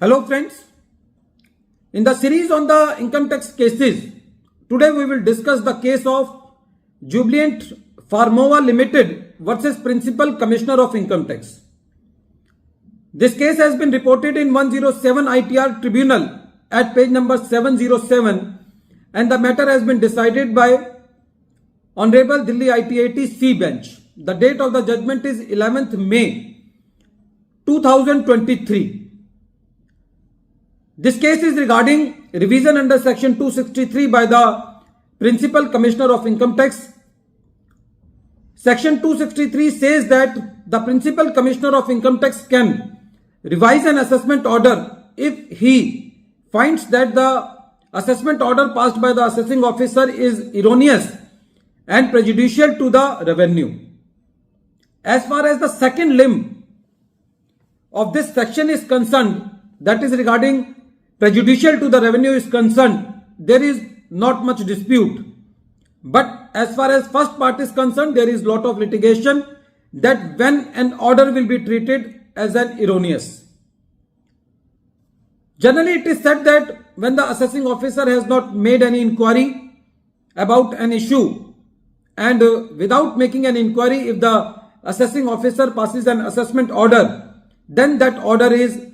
Hello friends, in the series on the income tax cases, today we will discuss the case of Jubilant Pharmova Ltd versus Principal Commissioner of Income Tax. This case has been reported in 107 ITR Tribunal at page number 707 and the matter has been decided by Honorable Delhi ITAT C bench. The date of the judgment is 11th May 2023. This case is regarding revision under section 263 by the Principal Commissioner of Income Tax. Section 263 says that the Principal Commissioner of Income Tax can revise an assessment order if he finds that the assessment order passed by the assessing officer is erroneous and prejudicial to the revenue. As far as the second limb of this section is concerned, that is regarding prejudicial to the revenue is concerned, there is not much dispute. But as far as first part is concerned, there is lot of litigation that when an order will be treated as an erroneous. Generally, it is said that when the assessing officer has not made any inquiry about an issue and without making an inquiry, if the assessing officer passes an assessment order, then that order is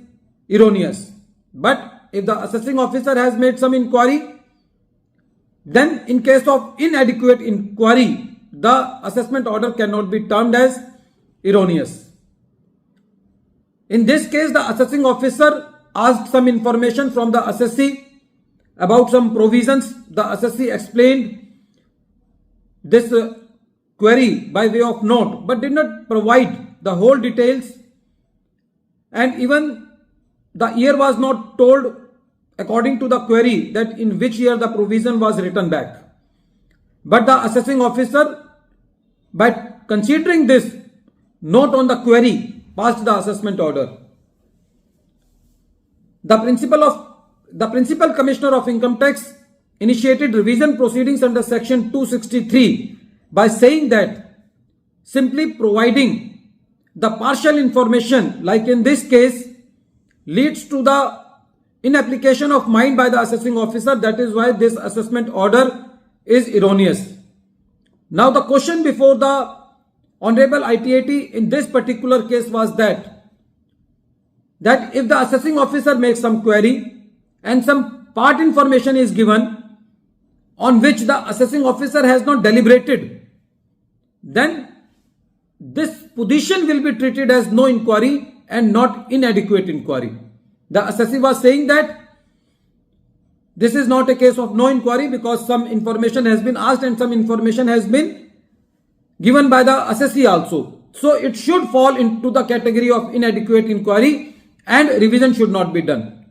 erroneous. But if the assessing officer has made some inquiry, then in case of inadequate inquiry, the assessment order cannot be termed as erroneous. In this case, the assessing officer asked some information from the assessee about some provisions. The assessee explained this query by way of note, but did not provide the whole details, and even the year was not told according to the query that in which year the provision was written back. But the assessing officer, by considering this note on the query, passed the assessment order. The Principal Commissioner of Income Tax initiated revision proceedings under section 263 by saying that simply providing the partial information, like in this case, leads to the inapplication of mind by the assessing officer. That is why this assessment order is erroneous. Now the question before the Honorable ITAT in this particular case was that if the assessing officer makes some query and some part information is given on which the assessing officer has not deliberated, then this position will be treated as no inquiry and not inadequate inquiry. The assessee was saying that this is not a case of no inquiry because some information has been asked and some information has been given by the assessee also. So it should fall into the category of inadequate inquiry and revision should not be done.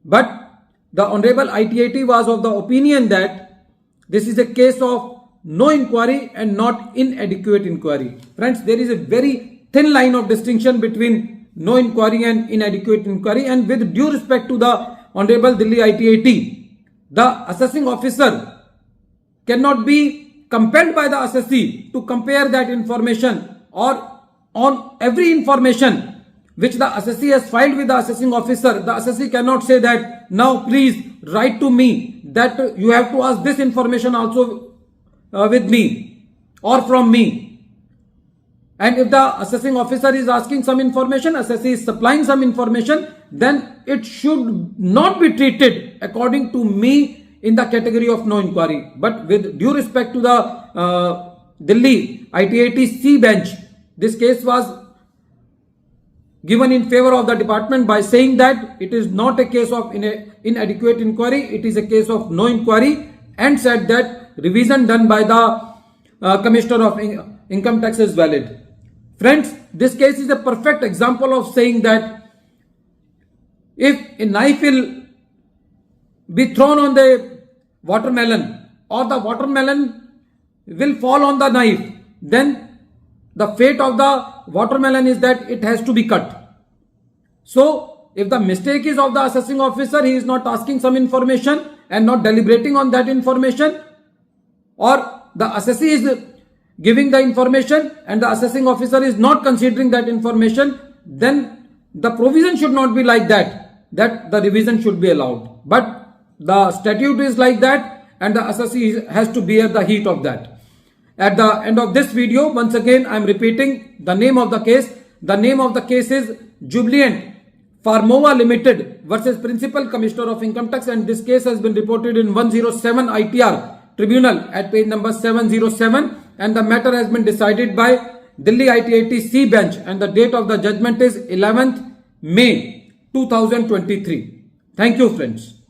But the Honorable ITAT was of the opinion that this is a case of no inquiry and not inadequate inquiry. Friends, there is a very thin line of distinction between no inquiry and inadequate inquiry, and with due respect to the Honorable Delhi ITAT, the assessing officer cannot be compelled by the assessee to compare that information, or on every information which the assessee has filed with the assessing officer, the assessee cannot say that now please write to me that you have to ask this information also with me or from me. And if the assessing officer is asking some information, assessee is supplying some information, then it should not be treated according to me in the category of no inquiry. But with due respect to the Delhi ITAT C bench, this case was given in favor of the department by saying that it is not a case of inadequate inquiry, it is a case of no inquiry, and said that revision done by the Commissioner of Income Tax is valid. Friends, this case is a perfect example of saying that if a knife will be thrown on the watermelon or the watermelon will fall on the knife, then the fate of the watermelon is that it has to be cut. So if the mistake is of the assessing officer, he is not asking some information and not deliberating on that information, or the assessee is giving the information and the assessing officer is not considering that information, then the provision should not be like that. that the revision should be allowed. But the statute is like that, and the assessee has to bear the heat of that. At the end of this video, once again I am repeating the name of the case. The name of the case is Jubilant Pharmova Limited versus Principal Commissioner of Income Tax, and this case has been reported in 107 ITR Tribunal at page number 707, and the matter has been decided by Delhi ITAT C bench, and the date of the judgment is 11th May 2023. Thank you, friends.